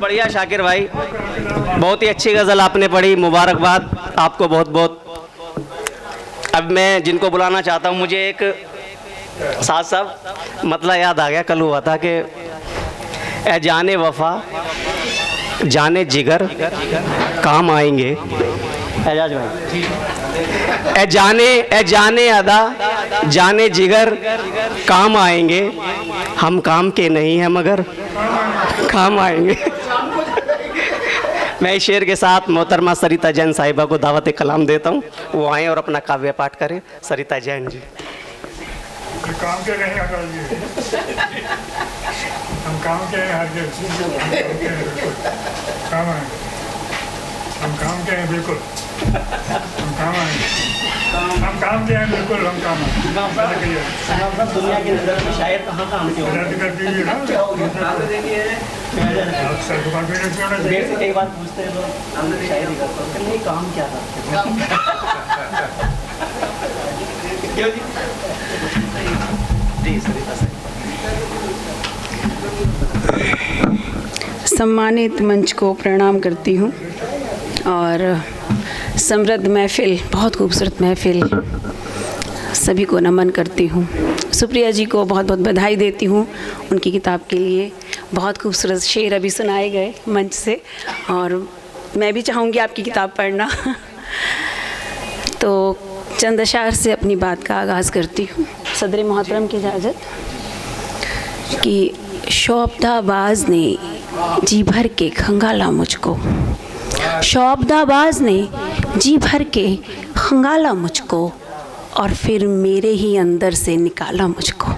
बढ़िया शाकिर भाई, बहुत ही अच्छी गज़ल आपने पढ़ी, मुबारकबाद आपको बहुत बहुत। अब मैं जिनको बुलाना चाहता हूँ, मुझे एक साथ साहब मतलब याद आ गया, कल हुआ था कि ए जाने वफ़ा जाने जिगर काम आएंगे। एजाज भाई, ए जाने अदा जाने जिगर काम आएंगे, हम काम के नहीं हैं मगर काम आएंगे। मैं इस शेर के साथ मोहतरमा सरिता जैन साहिबा को दावत कलाम देता हूँ, वो आएँ और अपना काव्य पाठ करें। सरिता जैन जी। काम के नहीं, हम काम के हैं, हम काम के हैं बिल्कुल, हम काम आएंगे, हम काम के हैं बिल्कुल, हम काम आएंगे। दुनिया की नज़र में शायर कहाँ काम के होंगे? एक बात पूछते हैं लोग, हमने शायरी करते हैं, नहीं काम क्या था? सम्मानित मंच को प्रणाम करती हूँ और समृद्ध महफिल, बहुत खूबसूरत महफिल, सभी को नमन करती हूँ। सुप्रिया जी को बहुत बहुत बधाई देती हूँ उनकी किताब के लिए। बहुत खूबसूरत शेर अभी सुनाए गए मंच से और मैं भी चाहूँगी आपकी किताब पढ़ना। तो चंद अशार से अपनी बात का आगाज़ करती हूँ। सदर मोहतरम की इजाज़त कि शोबदाबाज ने जी भर के खंगाला मुझको, शोबदाबाज ने जी भर के खंगाला मुझको और फिर मेरे ही अंदर से निकाला मुझको।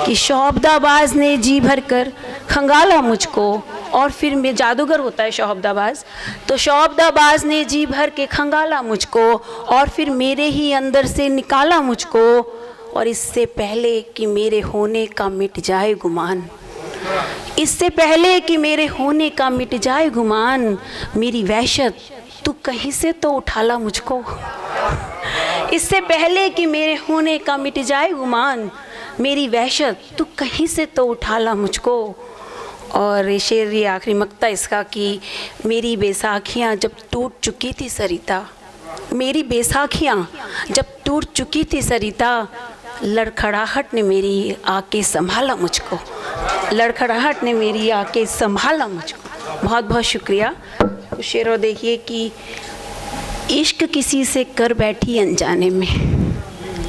कि शोबदाबाज ने जी भर कर खंगाला मुझको और फिर मैं, जादूगर होता है शोबदाबाज, तो शोबदाबाज ने जी भर के खंगाला मुझको और फिर मेरे ही अंदर से निकाला मुझको। और इससे पहले कि मेरे होने का मिट जाए गुमान, इससे पहले कि मेरे होने का मिट जाए गुमान, मेरी वहशत तू कहीं से तो उठाला मुझको। इससे पहले कि मेरे होने का मिट जाए गुमान, मेरी वहशत तू कहीं से तो उठाला मुझको। और ये शेर, ये आखिरी मक्ता इसका कि मेरी बैसाखियाँ जब टूट चुकी थी सरिता, मेरी बैसाखियाँ जब टूट चुकी थी सरिता, लड़खड़ाहट ने मेरी आके संभाला मुझको, लड़खड़ाहट ने मेरी आके संभाला मुझको। बहुत बहुत शुक्रिया। तो शेरों देखिए कि इश्क किसी से कर बैठी अनजाने में,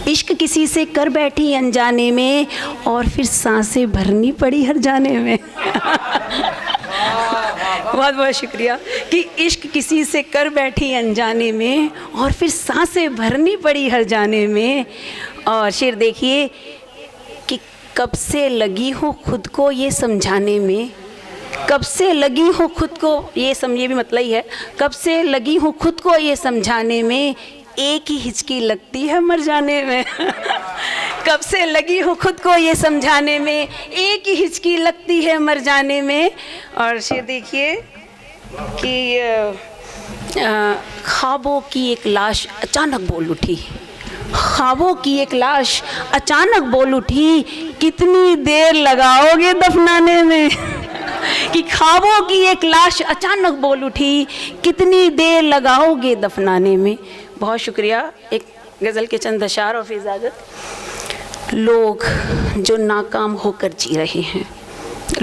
इश्क किसी से कर बैठी अनजाने में और फिर सांसें भरनी पड़ी हर जाने में। बहुत बहुत शुक्रिया। कि इश्क किसी से कर बैठी अनजाने में और फिर सांसें भरनी पड़ी हर जाने में। और शेर देखिए कि कब से लगी हो खुद को ये समझाने में, कब से लगी हो खुद को ये समझिए भी मतलब ही है, कब से लगी हो खुद को ये समझाने में, एक ही हिचकी लगती है मर जाने में। कब से लगी हो खुद को ये समझाने में, एक ही हिचकी लगती है मर जाने में। और शेर देखिए कि ख्वाबों की एक लाश अचानक बोल उठी, ख्वाबों की एक लाश अचानक बोल उठी, कितनी देर लगाओगे दफनाने में। कि ख्वाबों की एक लाश अचानक बोल उठी, कितनी देर लगाओगे दफनाने में। बहुत शुक्रिया। एक गज़ल के चंद अशार और फिर इजाज़त। लोग जो नाकाम होकर जी रहे हैं,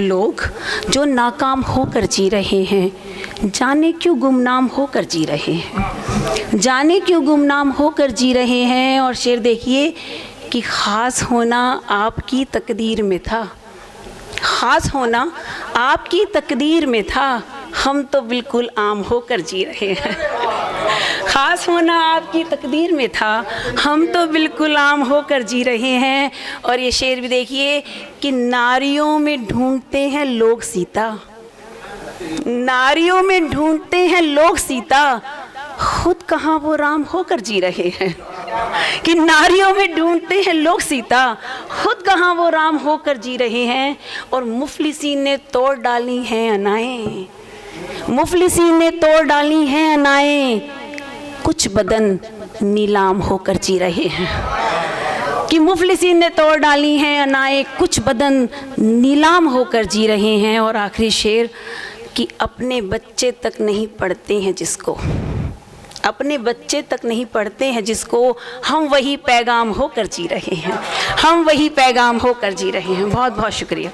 लोग जो नाकाम होकर जी रहे हैं, जाने क्यों गुमनाम होकर जी रहे हैं, जाने क्यों गुमनाम होकर जी रहे हैं। और शेर देखिए कि ख़ास होना आपकी तकदीर में था, ख़ास होना आपकी तकदीर में था, हम तो बिल्कुल आम होकर जी रहे हैं। ख़ास होना आपकी तकदीर में था, हम तो बिल्कुल आम होकर जी रहे हैं। और ये शेर भी देखिए कि नारियों में ढूंढते हैं लोग सीता, नारियों में ढूंढते हैं लोग सीता, खुद कहाँ वो राम होकर जी रहे हैं। कि नारियों में ढूंढते हैं लोग सीता, खुद कहाँ वो राम होकर जी रहे हैं। और मुफलिसी ने तोड़ डाली हैं अनाएं, मुफलिसी ने तोड़ डाली हैं अनाएं, कुछ बदन नीलाम होकर जी रहे हैं। कि मुफलिसीन ने तोड़ डाली हैं अनाए, कुछ बदन नीलाम होकर जी रहे हैं। और आखिरी शेर कि अपने बच्चे तक नहीं पढ़ते हैं जिसको, अपने बच्चे तक नहीं पढ़ते हैं जिसको, हम वही पैगाम होकर जी रहे हैं, हम वही पैगाम होकर जी रहे हैं। बहुत बहुत शुक्रिया।